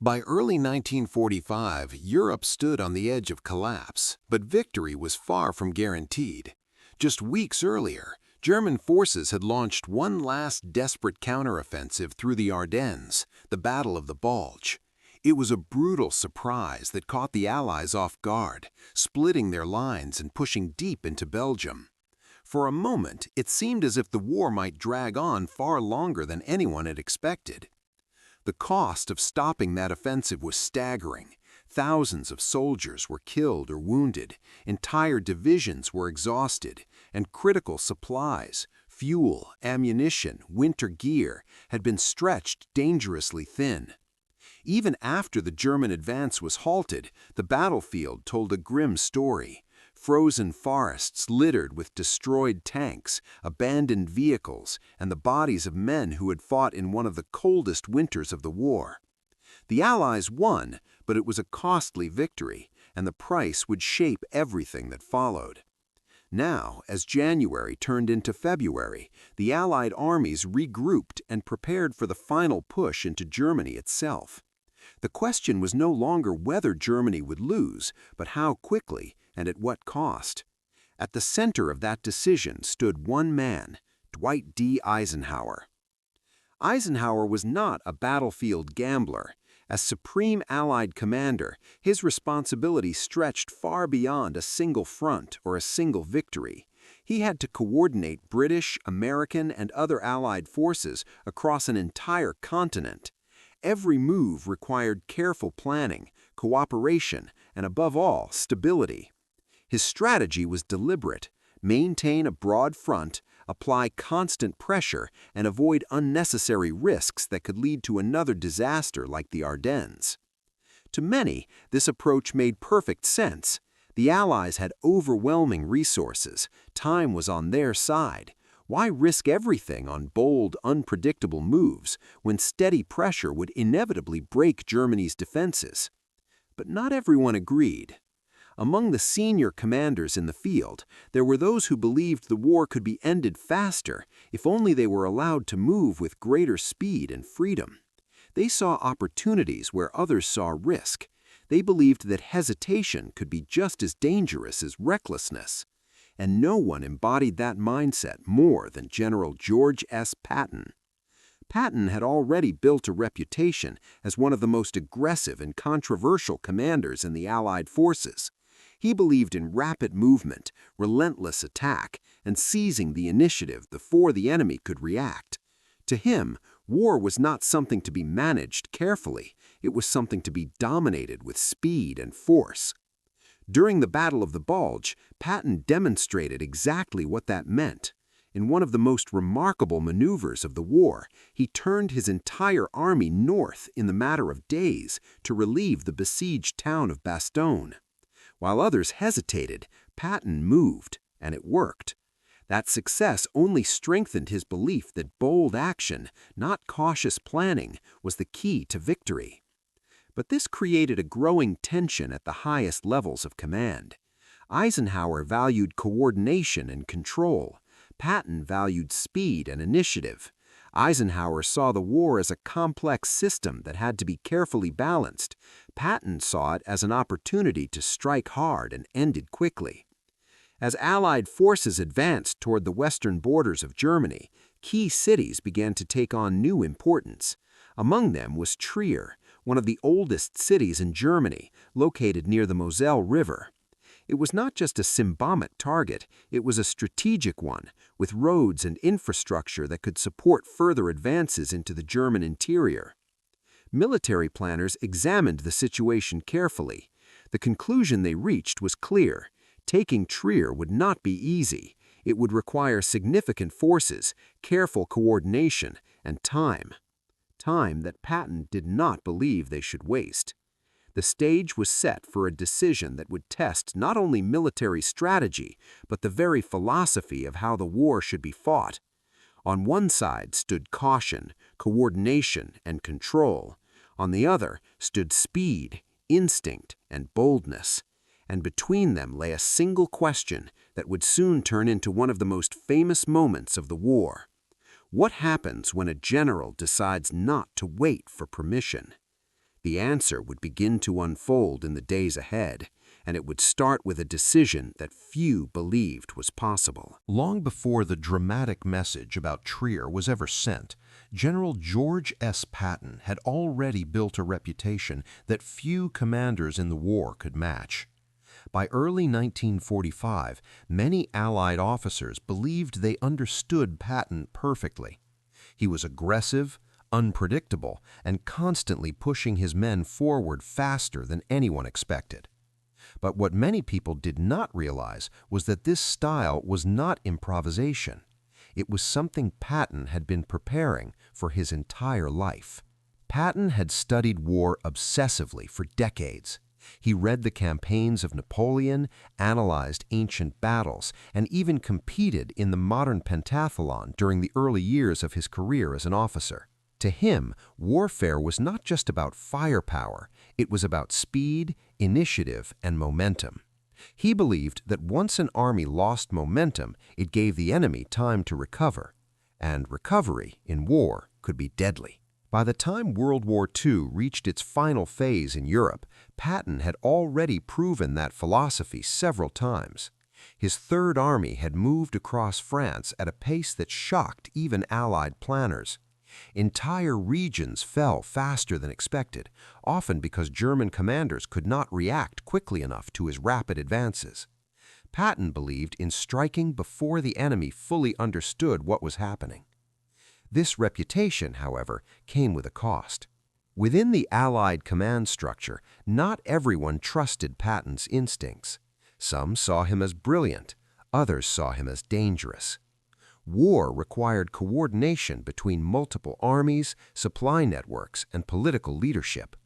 By early 1945, Europe stood on the edge of collapse, but victory was far from guaranteed. Just weeks earlier, German forces had launched one last desperate counteroffensive through the Ardennes, the Battle of the Bulge. It was a brutal surprise that caught the Allies off guard, splitting their lines and pushing deep into Belgium. For a moment, it seemed as if the war might drag on far longer than anyone had expected. The cost of stopping that offensive was staggering. Thousands of soldiers were killed or wounded, entire divisions were exhausted, and critical supplies, fuel, ammunition, winter gear, had been stretched dangerously thin. Even after the German advance was halted, the battlefield told a grim story. Frozen forests littered with destroyed tanks, abandoned vehicles, and the bodies of men who had fought in one of the coldest winters of the war. The Allies won, but it was a costly victory, and the price would shape everything that followed. Now, as January turned into February, the Allied armies regrouped and prepared for the final push into Germany itself. The question was no longer whether Germany would lose, but how quickly and at what cost. At the center of that decision stood one man, Dwight D. Eisenhower. Eisenhower was not a battlefield gambler. As Supreme Allied Commander, his responsibility stretched far beyond a single front or a single victory. He had to coordinate British, American, and other Allied forces across an entire continent. Every move required careful planning, cooperation, and above all, stability. His strategy was deliberate: maintain a broad front, apply constant pressure, and avoid unnecessary risks that could lead to another disaster like the Ardennes. To many, this approach made perfect sense. The Allies had overwhelming resources, time was on their side. Why risk everything on bold, unpredictable moves when steady pressure would inevitably break Germany's defenses? But not everyone agreed. Among the senior commanders in the field, there were those who believed the war could be ended faster if only they were allowed to move with greater speed and freedom. They saw opportunities where others saw risk. They believed that hesitation could be just as dangerous as recklessness. And no one embodied that mindset more than General George S. Patton. Patton had already built a reputation as one of the most aggressive and controversial commanders in the Allied forces. He believed in rapid movement, relentless attack, and seizing the initiative before the enemy could react. To him, war was not something to be managed carefully. It was something to be dominated with speed and force. During the Battle of the Bulge, Patton demonstrated exactly what that meant. In one of the most remarkable maneuvers of the war, he turned his entire army north in the matter of days to relieve the besieged town of Bastogne. While others hesitated, Patton moved, and it worked. That success only strengthened his belief that bold action, not cautious planning, was the key to victory. But this created a growing tension at the highest levels of command. Eisenhower valued coordination and control. Patton valued speed and initiative. Eisenhower saw the war as a complex system that had to be carefully balanced. Patton saw it as an opportunity to strike hard and end it quickly. As Allied forces advanced toward the western borders of Germany, key cities began to take on new importance. Among them was Trier, one of the oldest cities in Germany, located near the Moselle River. It was not just a symbolic target, it was a strategic one, with roads and infrastructure that could support further advances into the German interior. Military planners examined the situation carefully. The conclusion they reached was clear: taking Trier would not be easy. It would require significant forces, careful coordination, and time. Time that Patton did not believe they should waste. The stage was set for a decision that would test not only military strategy, but the very philosophy of how the war should be fought. On one side stood caution, coordination, and control. On the other stood speed, instinct, and boldness. And between them lay a single question that would soon turn into one of the most famous moments of the war. What happens when a general decides not to wait for permission? The answer would begin to unfold in the days ahead, and it would start with a decision that few believed was possible. Long before the dramatic message about Trier was ever sent, General George S. Patton had already built a reputation that few commanders in the war could match. By early 1945, many Allied officers believed they understood Patton perfectly. He was aggressive, unpredictable, and constantly pushing his men forward faster than anyone expected. But what many people did not realize was that this style was not improvisation. It was something Patton had been preparing for his entire life. Patton had studied war obsessively for decades. He read the campaigns of Napoleon, analyzed ancient battles, and even competed in the modern pentathlon during the early years of his career as an officer. To him, warfare was not just about firepower, it was about speed, initiative, and momentum. He believed that once an army lost momentum, it gave the enemy time to recover, and recovery in war could be deadly. By the time World War II reached its final phase in Europe, Patton had already proven that philosophy several times. His Third Army had moved across France at a pace that shocked even Allied planners. Entire regions fell faster than expected, often because German commanders could not react quickly enough to his rapid advances. Patton believed in striking before the enemy fully understood what was happening. This reputation, however, came with a cost. Within the Allied command structure, not everyone trusted Patton's instincts. Some saw him as brilliant, others saw him as dangerous. War required coordination between multiple armies, supply networks, and political leadership.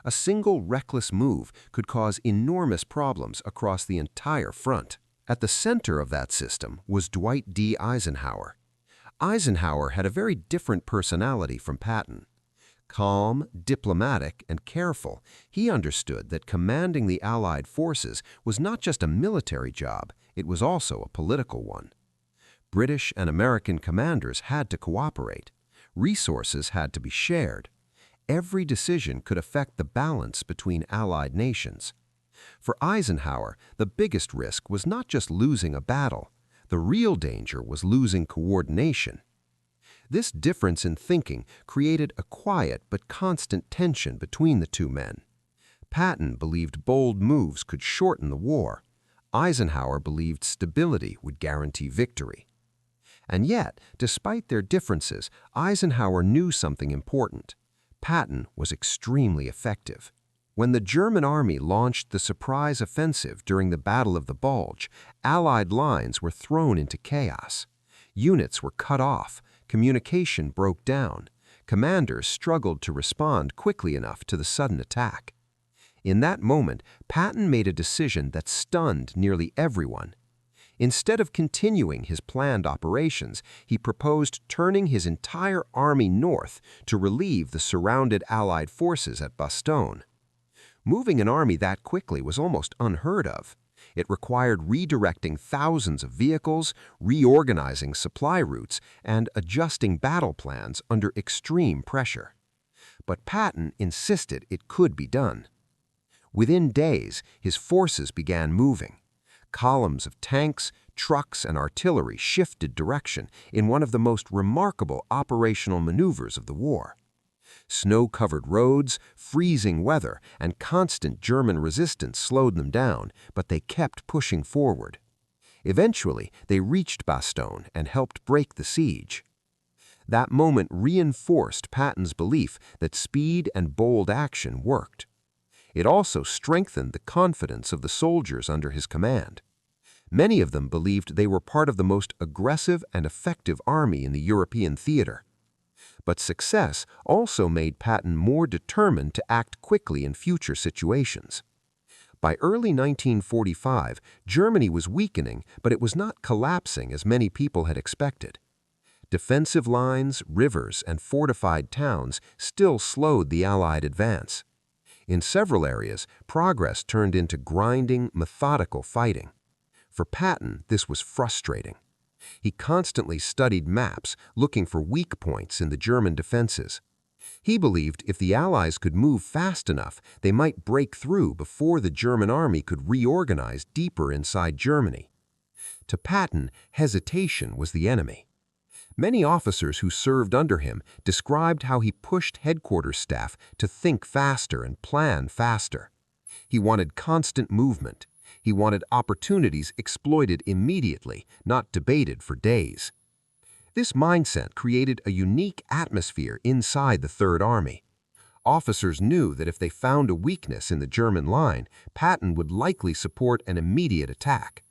A single reckless move could cause enormous problems across the entire front. At the center of that system was Dwight D. Eisenhower. Eisenhower had a very different personality from Patton. Calm, diplomatic, and careful, he understood that commanding the Allied forces was not just a military job, it was also a political one. British and American commanders had to cooperate. Resources had to be shared. Every decision could affect the balance between Allied nations. For Eisenhower, the biggest risk was not just losing a battle. The real danger was losing coordination. This difference in thinking created a quiet but constant tension between the two men. Patton believed bold moves could shorten the war. Eisenhower believed stability would guarantee victory. And yet, despite their differences, Eisenhower knew something important. Patton was extremely effective. When the German army launched the surprise offensive during the Battle of the Bulge, Allied lines were thrown into chaos. Units were cut off, communication broke down, commanders struggled to respond quickly enough to the sudden attack. In that moment, Patton made a decision that stunned nearly everyone. Instead of continuing his planned operations, he proposed turning his entire army north to relieve the surrounded Allied forces at Bastogne. Moving an army that quickly was almost unheard of. It required redirecting thousands of vehicles, reorganizing supply routes, and adjusting battle plans under extreme pressure. But Patton insisted it could be done. Within days, his forces began moving. Columns of tanks, trucks, and artillery shifted direction in one of the most remarkable operational maneuvers of the war. Snow-covered roads, freezing weather, and constant German resistance slowed them down, but they kept pushing forward. Eventually, they reached Bastogne and helped break the siege. That moment reinforced Patton's belief that speed and bold action worked. It also strengthened the confidence of the soldiers under his command. Many of them believed they were part of the most aggressive and effective army in the European theater. But success also made Patton more determined to act quickly in future situations. By early 1945, Germany was weakening, but it was not collapsing as many people had expected. Defensive lines, rivers, and fortified towns still slowed the Allied advance. In several areas, progress turned into grinding, methodical fighting. For Patton, this was frustrating. He constantly studied maps, looking for weak points in the German defenses. He believed if the Allies could move fast enough, they might break through before the German army could reorganize deeper inside Germany. To Patton, hesitation was the enemy. Many officers who served under him described how he pushed headquarters staff to think faster and plan faster. He wanted constant movement. He wanted opportunities exploited immediately, not debated for days. This mindset created a unique atmosphere inside the Third Army. Officers knew that if they found a weakness in the German line, Patton would likely support an immediate attack.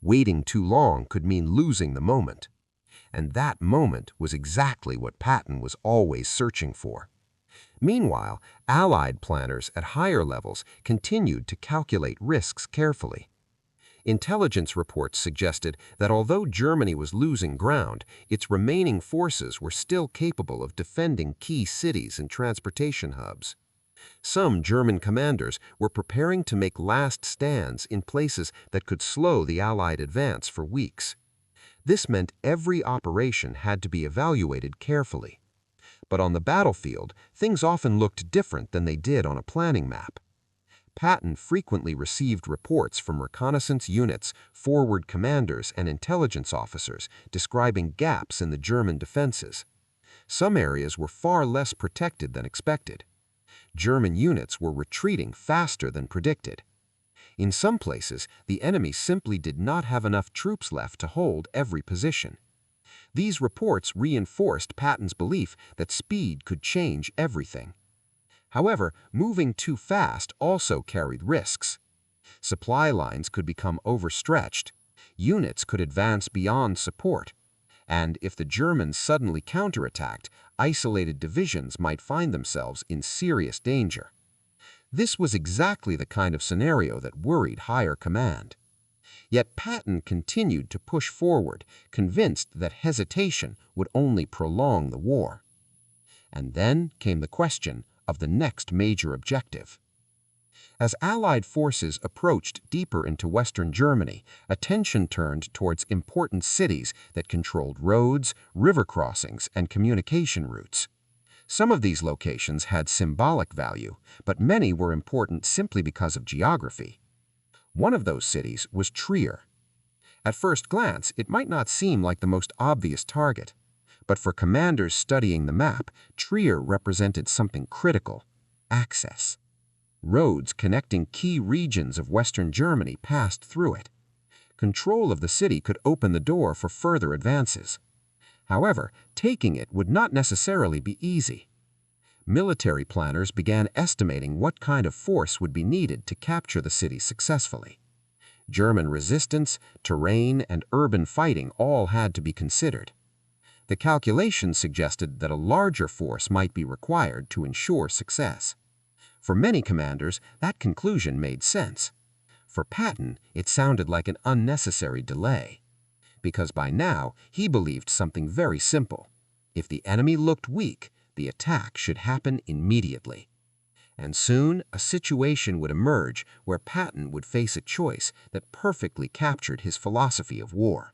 Waiting too long could mean losing the moment. And that moment was exactly what Patton was always searching for. Meanwhile, Allied planners at higher levels continued to calculate risks carefully. Intelligence reports suggested that although Germany was losing ground, its remaining forces were still capable of defending key cities and transportation hubs. Some German commanders were preparing to make last stands in places that could slow the Allied advance for weeks. This meant every operation had to be evaluated carefully. But on the battlefield, things often looked different than they did on a planning map. Patton frequently received reports from reconnaissance units, forward commanders, and intelligence officers describing gaps in the German defenses. Some areas were far less protected than expected. German units were retreating faster than predicted. In some places, the enemy simply did not have enough troops left to hold every position. These reports reinforced Patton's belief that speed could change everything. However, moving too fast also carried risks. Supply lines could become overstretched, units could advance beyond support, and if the Germans suddenly counterattacked, isolated divisions might find themselves in serious danger. This was exactly the kind of scenario that worried higher command. Yet Patton continued to push forward, convinced that hesitation would only prolong the war. And then came the question of the next major objective. As Allied forces approached deeper into Western Germany, attention turned towards important cities that controlled roads, river crossings, and communication routes. Some of these locations had symbolic value, but many were important simply because of geography. One of those cities was Trier. At first glance, it might not seem like the most obvious target. But for commanders studying the map, Trier represented something critical: access. Roads connecting key regions of Western Germany passed through it. Control of the city could open the door for further advances. However, taking it would not necessarily be easy. Military planners began estimating what kind of force would be needed to capture the city successfully. German resistance, terrain, and urban fighting all had to be considered. The calculations suggested that a larger force might be required to ensure success. For many commanders, that conclusion made sense. For Patton, it sounded like an unnecessary delay. Because by now, he believed something very simple. If the enemy looked weak, the attack should happen immediately. And soon, a situation would emerge where Patton would face a choice that perfectly captured his philosophy of war.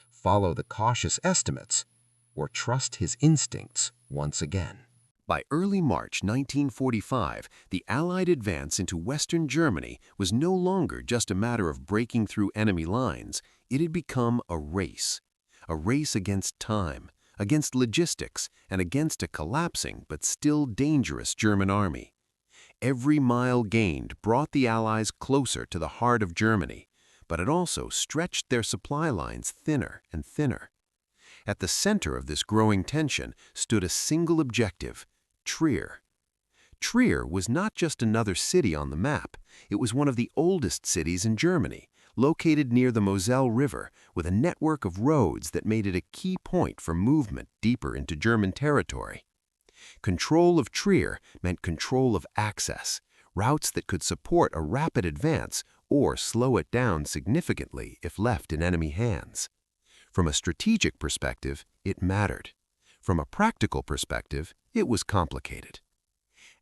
Follow the cautious estimates, or trust his instincts once again. By early March 1945, the Allied advance into Western Germany was no longer just a matter of breaking through enemy lines. It had become a race against time, against logistics, and against a collapsing but still dangerous German army. Every mile gained brought the Allies closer to the heart of Germany, but it also stretched their supply lines thinner and thinner. At the center of this growing tension stood a single objective: Trier. Trier was not just another city on the map. It was one of the oldest cities in Germany, located near the Moselle River, with a network of roads that made it a key point for movement deeper into German territory. Control of Trier meant control of access, routes that could support a rapid advance or slow it down significantly if left in enemy hands. From a strategic perspective, it mattered. From a practical perspective, it was complicated.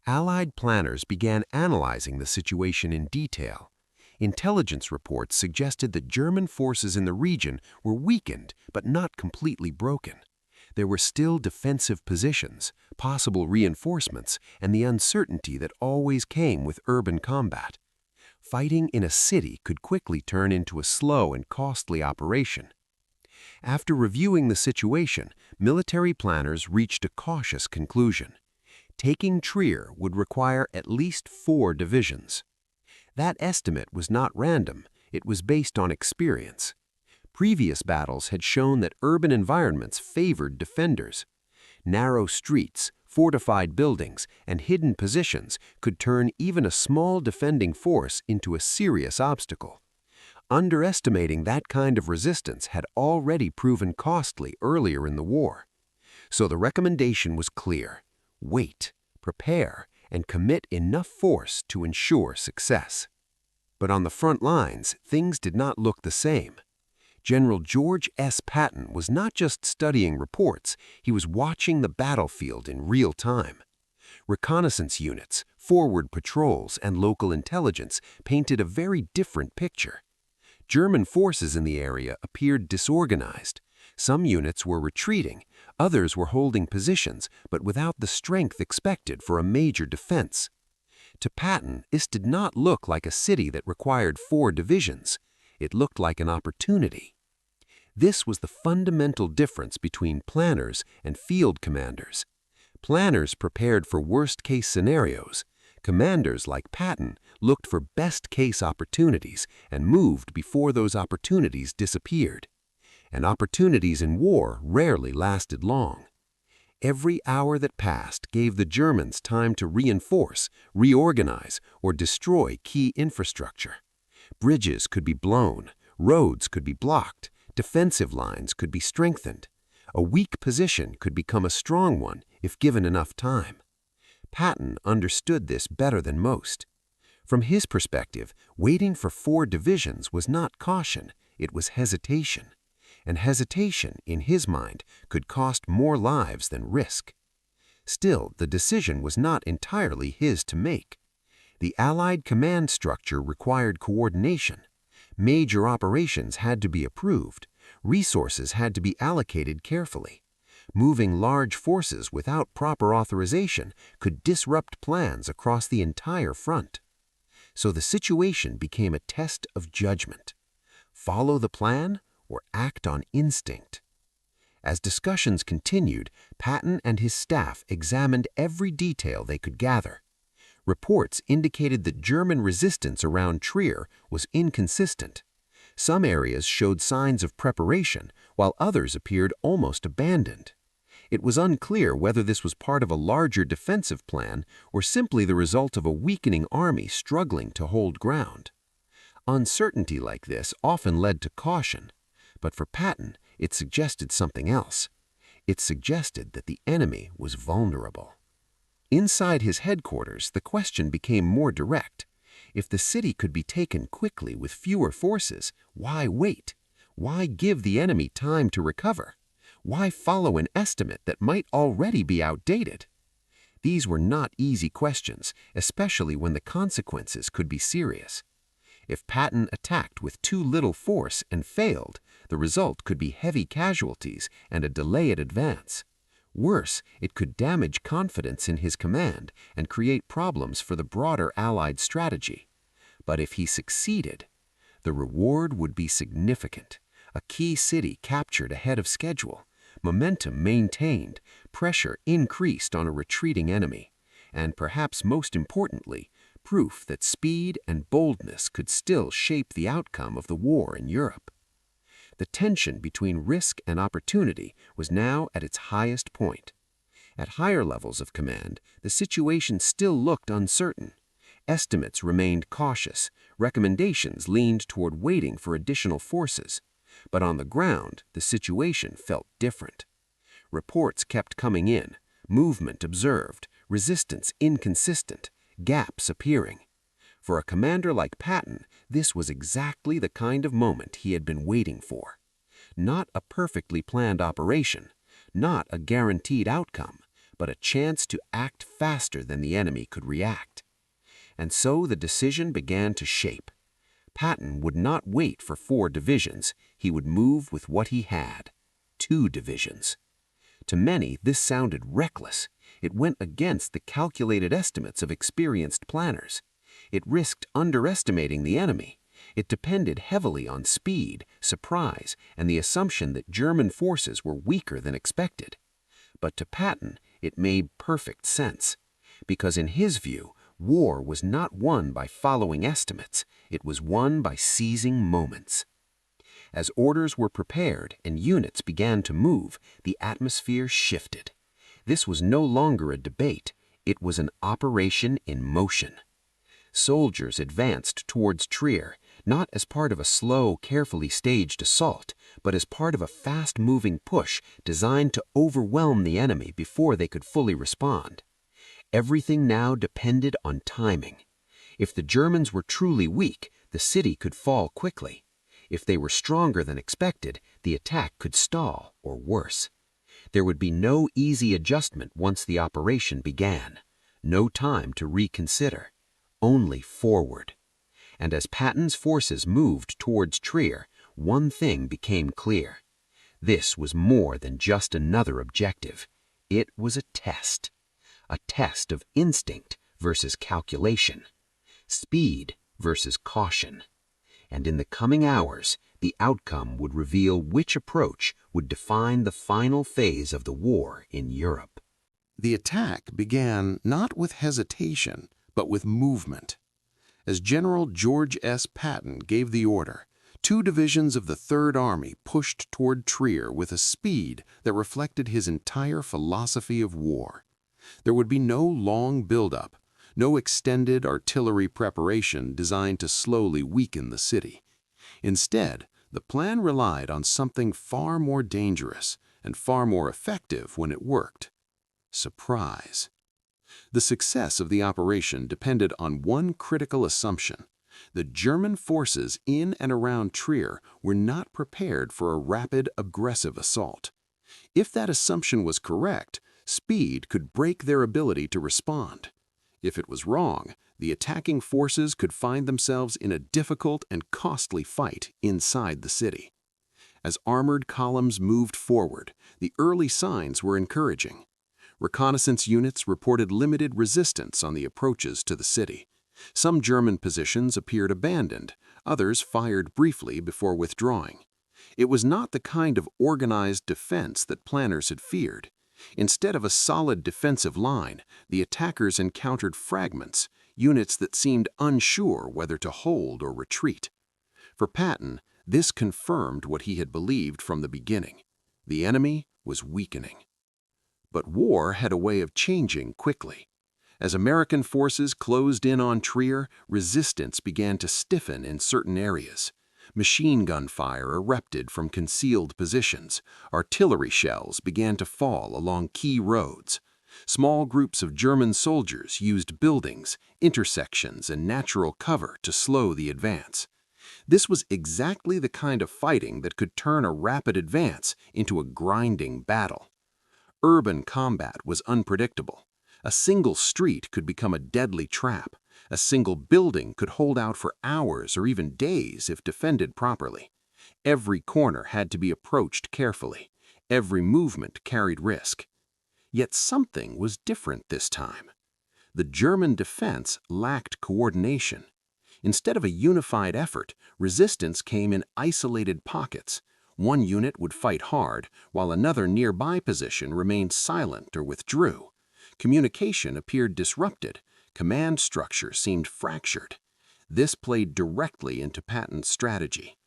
Allied planners began analyzing the situation in detail. Intelligence reports suggested that German forces in the region were weakened but not completely broken. There were still defensive positions, possible reinforcements, and the uncertainty that always came with urban combat. Fighting in a city could quickly turn into a slow and costly operation. After reviewing the situation, military planners reached a cautious conclusion. Taking Trier would require at least 4 divisions. That estimate was not random, it was based on experience. Previous battles had shown that urban environments favored defenders. Narrow streets, fortified buildings, and hidden positions could turn even a small defending force into a serious obstacle. Underestimating that kind of resistance had already proven costly earlier in the war. So the recommendation was clear: wait, prepare, and commit enough force to ensure success. But on the front lines, things did not look the same. General George S. Patton was not just studying reports, he was watching the battlefield in real time. Reconnaissance units, forward patrols, and local intelligence painted a very different picture. German forces in the area appeared disorganized. Some units were retreating, others were holding positions, but without the strength expected for a major defense. To Patton, this did not look like a city that required 4 divisions. It looked like an opportunity. This was the fundamental difference between planners and field commanders. Planners prepared for worst-case scenarios. Commanders like Patton looked for best-case opportunities and moved before those opportunities disappeared. And opportunities in war rarely lasted long. Every hour that passed gave the Germans time to reinforce, reorganize, or destroy key infrastructure. Bridges could be blown, roads could be blocked, defensive lines could be strengthened. A weak position could become a strong one if given enough time. Patton understood this better than most. From his perspective, waiting for 4 divisions was not caution, it was hesitation. And hesitation, in his mind, could cost more lives than risk. Still, the decision was not entirely his to make. The Allied command structure required coordination. Major operations had to be approved. Resources had to be allocated carefully. Moving large forces without proper authorization could disrupt plans across the entire front. So the situation became a test of judgment. Follow the plan or act on instinct. As discussions continued, Patton and his staff examined every detail they could gather. Reports indicated that German resistance around Trier was inconsistent. Some areas showed signs of preparation, while others appeared almost abandoned. It was unclear whether this was part of a larger defensive plan or simply the result of a weakening army struggling to hold ground. Uncertainty like this often led to caution, but for Patton, it suggested something else. It suggested that the enemy was vulnerable. Inside his headquarters, the question became more direct. If the city could be taken quickly with fewer forces, why wait? Why give the enemy time to recover? Why follow an estimate that might already be outdated? These were not easy questions, especially when the consequences could be serious. If Patton attacked with too little force and failed, the result could be heavy casualties and a delayed advance. Worse, it could damage confidence in his command and create problems for the broader Allied strategy. But if he succeeded, the reward would be significant. A key city captured ahead of schedule, momentum maintained, pressure increased on a retreating enemy, and perhaps most importantly, proof that speed and boldness could still shape the outcome of the war in Europe. The tension between risk and opportunity was now at its highest point. At higher levels of command, the situation still looked uncertain. Estimates remained cautious, recommendations leaned toward waiting for additional forces. But on the ground, the situation felt different. Reports kept coming in, movement observed, resistance inconsistent, gaps appearing. For a commander like Patton, this was exactly the kind of moment he had been waiting for. Not a perfectly planned operation, not a guaranteed outcome, but a chance to act faster than the enemy could react. And so the decision began to shape. Patton would not wait for 4 divisions, he would move with what he had: 2 divisions. To many, this sounded reckless. It went against the calculated estimates of experienced planners. It risked underestimating the enemy. It depended heavily on speed, surprise, and the assumption that German forces were weaker than expected. But to Patton, it made perfect sense. Because in his view, war was not won by following estimates, it was won by seizing moments. As orders were prepared and units began to move, the atmosphere shifted. This was no longer a debate, it was an operation in motion. Soldiers advanced towards Trier, not as part of a slow, carefully staged assault, but as part of a fast-moving push designed to overwhelm the enemy before they could fully respond. Everything now depended on timing. If the Germans were truly weak, the city could fall quickly. If they were stronger than expected, the attack could stall, or worse. There would be no easy adjustment once the operation began. No time to reconsider. Only forward. And as Patton's forces moved towards Trier, one thing became clear. This was more than just another objective. It was a test. A test of instinct versus calculation. Speed versus caution. And in the coming hours, the outcome would reveal which approach would define the final phase of the war in Europe. The attack began not with hesitation, but with movement. As General George S. Patton gave the order, 2 divisions of the Third Army pushed toward Trier with a speed that reflected his entire philosophy of war. There would be no long buildup, no extended artillery preparation designed to slowly weaken the city. Instead, the plan relied on something far more dangerous and far more effective when it worked: surprise. The success of the operation depended on one critical assumption. The German forces in and around Trier were not prepared for a rapid, aggressive assault. If that assumption was correct, speed could break their ability to respond. If it was wrong, the attacking forces could find themselves in a difficult and costly fight inside the city. As armored columns moved forward, the early signs were encouraging. Reconnaissance units reported limited resistance on the approaches to the city. Some German positions appeared abandoned, others fired briefly before withdrawing. It was not the kind of organized defense that planners had feared. Instead of a solid defensive line, the attackers encountered fragments, units that seemed unsure whether to hold or retreat. For Patton, this confirmed what he had believed from the beginning. The enemy was weakening. But war had a way of changing quickly. As American forces closed in on Trier, resistance began to stiffen in certain areas. Machine gun fire erupted from concealed positions. Artillery shells began to fall along key roads. Small groups of German soldiers used buildings, intersections, and natural cover to slow the advance. This was exactly the kind of fighting that could turn a rapid advance into a grinding battle. Urban combat was unpredictable. A single street could become a deadly trap. A single building could hold out for hours or even days if defended properly. Every corner had to be approached carefully. Every movement carried risk. Yet something was different this time. The German defense lacked coordination. Instead of a unified effort, resistance came in isolated pockets. One unit would fight hard, while another nearby position remained silent or withdrew. Communication appeared disrupted. Command structure seemed fractured. This played directly into Patton's strategy.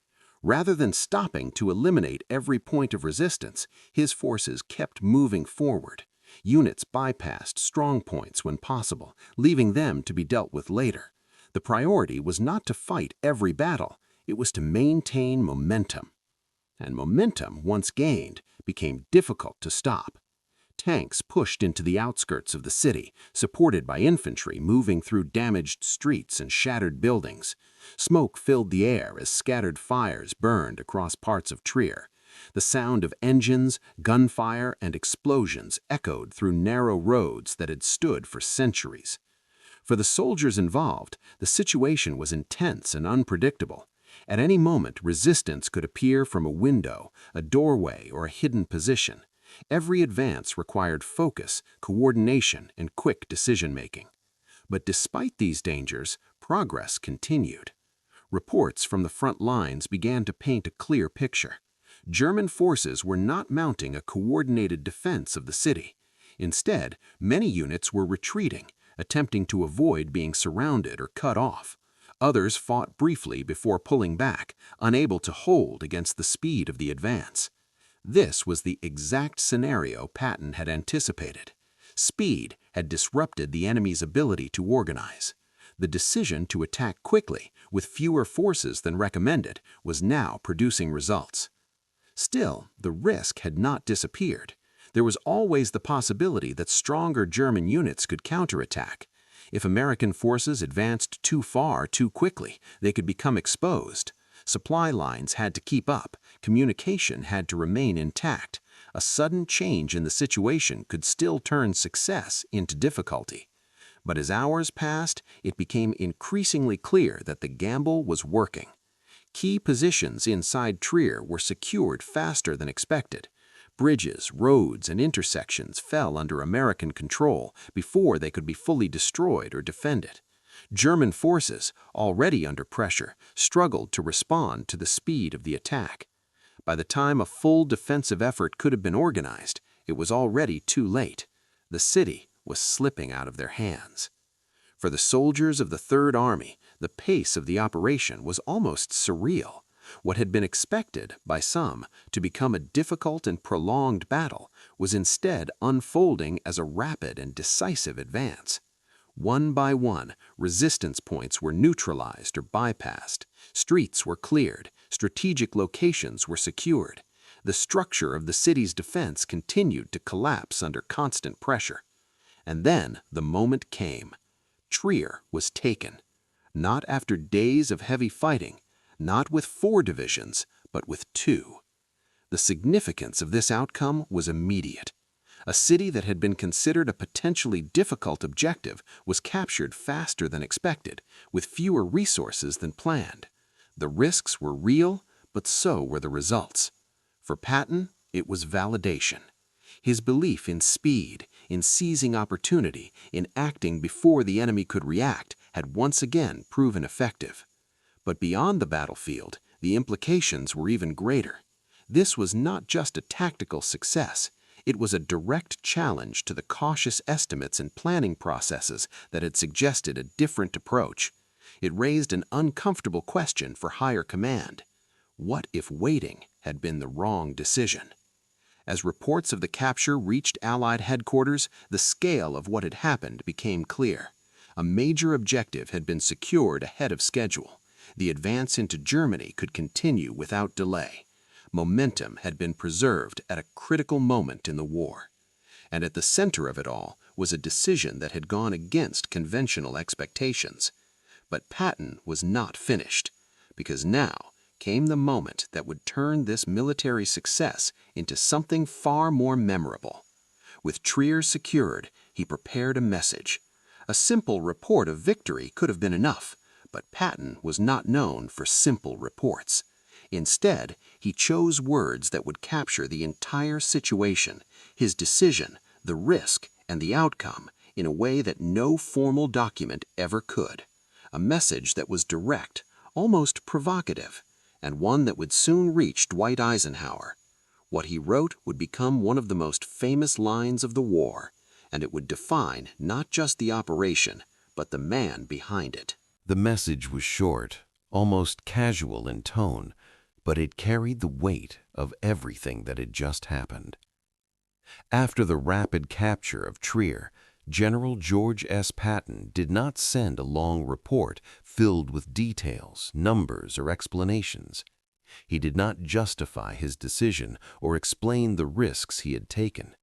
Rather than stopping to eliminate every point of resistance, his forces kept moving forward. Units bypassed strong points when possible, leaving them to be dealt with later. The priority was not to fight every battle, it was to maintain momentum. And momentum, once gained, became difficult to stop. Tanks pushed into the outskirts of the city, supported by infantry moving through damaged streets and shattered buildings. Smoke filled the air as scattered fires burned across parts of Trier. The sound of engines, gunfire, and explosions echoed through narrow roads that had stood for centuries. For the soldiers involved, the situation was intense and unpredictable. At any moment, resistance could appear from a window, a doorway, or a hidden position. Every advance required focus, coordination, and quick decision-making. But despite these dangers, progress continued. Reports from the front lines began to paint a clear picture. German forces were not mounting a coordinated defense of the city. Instead, many units were retreating, attempting to avoid being surrounded or cut off. Others fought briefly before pulling back, unable to hold against the speed of the advance. This was the exact scenario Patton had anticipated. Speed had disrupted the enemy's ability to organize. The decision to attack quickly, with fewer forces than recommended, was now producing results. Still, the risk had not disappeared. There was always the possibility that stronger German units could counterattack. If American forces advanced too far too quickly, they could become exposed. Supply lines had to keep up, communication had to remain intact. A sudden change in the situation could still turn success into difficulty. But as hours passed, it became increasingly clear that the gamble was working. Key positions inside Trier were secured faster than expected. Bridges, roads, and intersections fell under American control before they could be fully destroyed or defended. German forces, already under pressure, struggled to respond to the speed of the attack. By the time a full defensive effort could have been organized, it was already too late. The city was slipping out of their hands. For the soldiers of the Third Army, the pace of the operation was almost surreal. What had been expected, by some, to become a difficult and prolonged battle was instead unfolding as a rapid and decisive advance. One by one, resistance points were neutralized or bypassed. Streets were cleared. Strategic locations were secured. The structure of the city's defense continued to collapse under constant pressure. And then the moment came. Trier was taken. Not after days of heavy fighting, not with 4 divisions, but with 2. The significance of this outcome was immediate. A city that had been considered a potentially difficult objective was captured faster than expected, with fewer resources than planned. The risks were real, but so were the results. For Patton, it was validation. His belief in speed, in seizing opportunity, in acting before the enemy could react, had once again proven effective. But beyond the battlefield, the implications were even greater. This was not just a tactical success. It was a direct challenge to the cautious estimates and planning processes that had suggested a different approach. It raised an uncomfortable question for higher command. What if waiting had been the wrong decision? As reports of the capture reached Allied headquarters, the scale of what had happened became clear. A major objective had been secured ahead of schedule. The advance into Germany could continue without delay. Momentum had been preserved at a critical moment in the war. And at the center of it all was a decision that had gone against conventional expectations. But Patton was not finished, because now came the moment that would turn this military success into something far more memorable. With Trier secured, he prepared a message. A simple report of victory could have been enough, but Patton was not known for simple reports. Instead, he chose words that would capture the entire situation, his decision, the risk, and the outcome in a way that no formal document ever could. A message that was direct, almost provocative, and one that would soon reach Dwight Eisenhower. What he wrote would become one of the most famous lines of the war, and it would define not just the operation, but the man behind it. The message was short, almost casual in tone, but it carried the weight of everything that had just happened. After the rapid capture of Trier, General George S. Patton did not send a long report filled with details, numbers, or explanations. He did not justify his decision or explain the risks he had taken.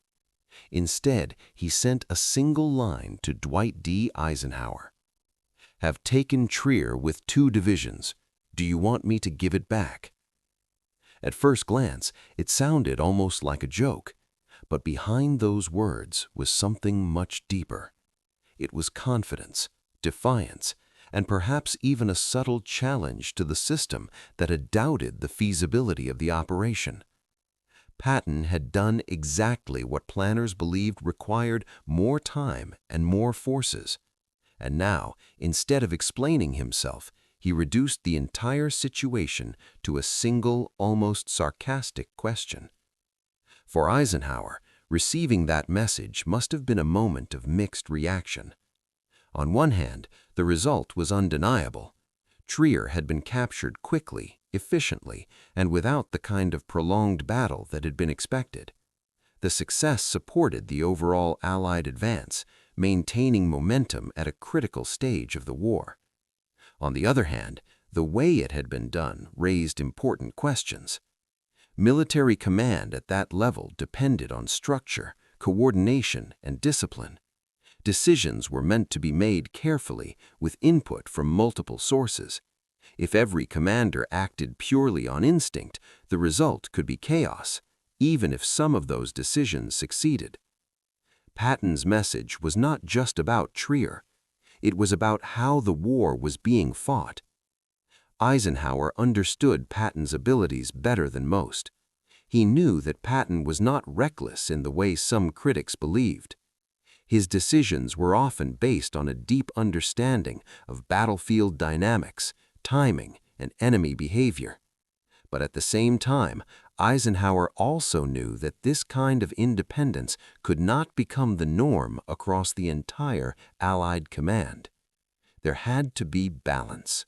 Instead, he sent a single line to Dwight D. Eisenhower. "Have taken Trier with 2 divisions. Do you want me to give it back?" At first glance, it sounded almost like a joke, but behind those words was something much deeper. It was confidence, defiance, and perhaps even a subtle challenge to the system that had doubted the feasibility of the operation. Patton had done exactly what planners believed required more time and more forces. And now, instead of explaining himself, he reduced the entire situation to a single, almost sarcastic question. For Eisenhower, receiving that message must have been a moment of mixed reaction. On one hand, the result was undeniable. Trier had been captured quickly, efficiently, and without the kind of prolonged battle that had been expected. The success supported the overall Allied advance, maintaining momentum at a critical stage of the war. On the other hand, the way it had been done raised important questions. Military command at that level depended on structure, coordination, and discipline. Decisions were meant to be made carefully, with input from multiple sources. If every commander acted purely on instinct, the result could be chaos, even if some of those decisions succeeded. Patton's message was not just about Trier. It was about how the war was being fought. Eisenhower understood Patton's abilities better than most. He knew that Patton was not reckless in the way some critics believed. His decisions were often based on a deep understanding of battlefield dynamics, timing, and enemy behavior. But at the same time, Eisenhower also knew that this kind of independence could not become the norm across the entire Allied command. There had to be balance.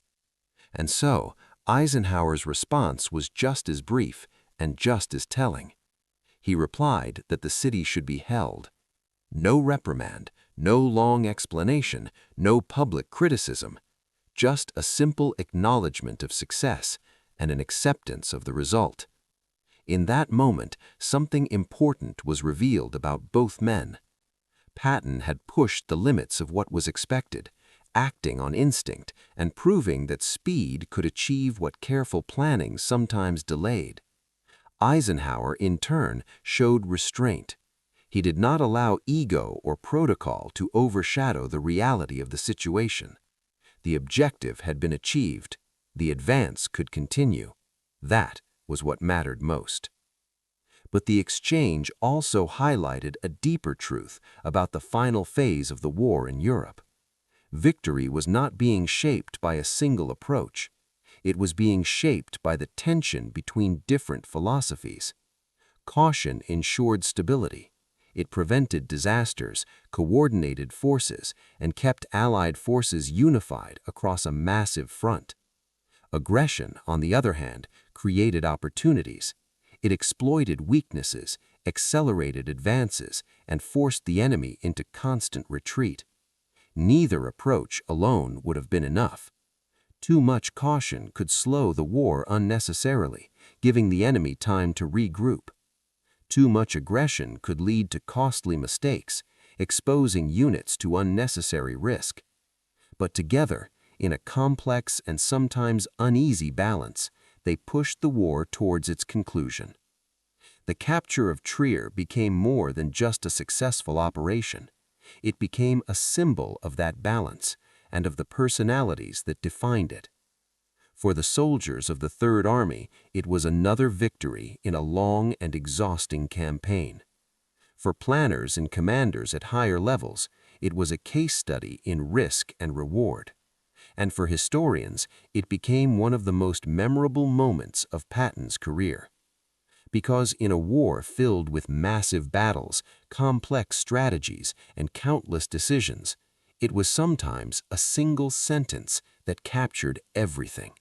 And so, Eisenhower's response was just as brief and just as telling. He replied that the city should be held. No reprimand, no long explanation, no public criticism, just a simple acknowledgement of success and an acceptance of the result. In that moment, something important was revealed about both men. Patton had pushed the limits of what was expected, acting on instinct and proving that speed could achieve what careful planning sometimes delayed. Eisenhower, in turn, showed restraint. He did not allow ego or protocol to overshadow the reality of the situation. The objective had been achieved. The advance could continue. That was what mattered most. But the exchange also highlighted a deeper truth about the final phase of the war in Europe. Victory was not being shaped by a single approach. It was being shaped by the tension between different philosophies. Caution ensured stability. It prevented disasters, coordinated forces, and kept Allied forces unified across a massive front. Aggression, on the other hand, created opportunities. It exploited weaknesses, accelerated advances, and forced the enemy into constant retreat. Neither approach alone would have been enough. Too much caution could slow the war unnecessarily, giving the enemy time to regroup. Too much aggression could lead to costly mistakes, exposing units to unnecessary risk. But together, in a complex and sometimes uneasy balance, they pushed the war towards its conclusion. The capture of Trier became more than just a successful operation. It became a symbol of that balance and of the personalities that defined it. For the soldiers of the Third Army, it was another victory in a long and exhausting campaign. For planners and commanders at higher levels, it was a case study in risk and reward. And for historians, it became one of the most memorable moments of Patton's career. Because in a war filled with massive battles, complex strategies, and countless decisions, it was sometimes a single sentence that captured everything.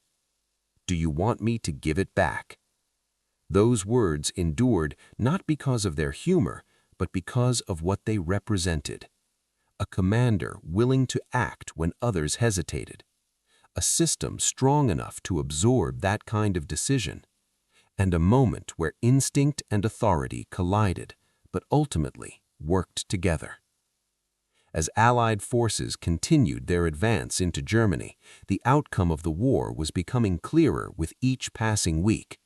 Do you want me to give it back? Those words endured not because of their humor, but because of what they represented. A commander willing to act when others hesitated. A system strong enough to absorb that kind of decision. And a moment where instinct and authority collided, but ultimately worked together. As Allied forces continued their advance into Germany, the outcome of the war was becoming clearer with each passing week.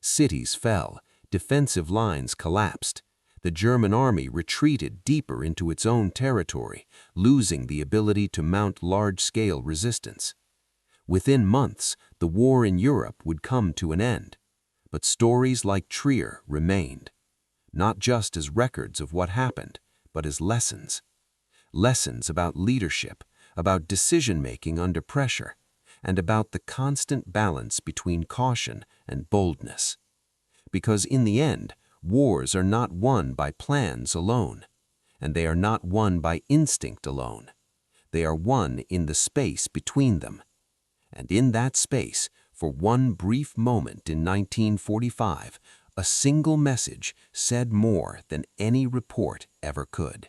Cities fell, defensive lines collapsed. The German army retreated deeper into its own territory, losing the ability to mount large-scale resistance. Within months, the war in Europe would come to an end. But stories like Trier remained. not just as records of what happened, but as lessons. Lessons about leadership, about decision-making under pressure, and about the constant balance between caution and boldness. Because in the end, wars are not won by plans alone, and they are not won by instinct alone. They are won in the space between them. And in that space, for one brief moment in 1945, a single message said more than any report ever could.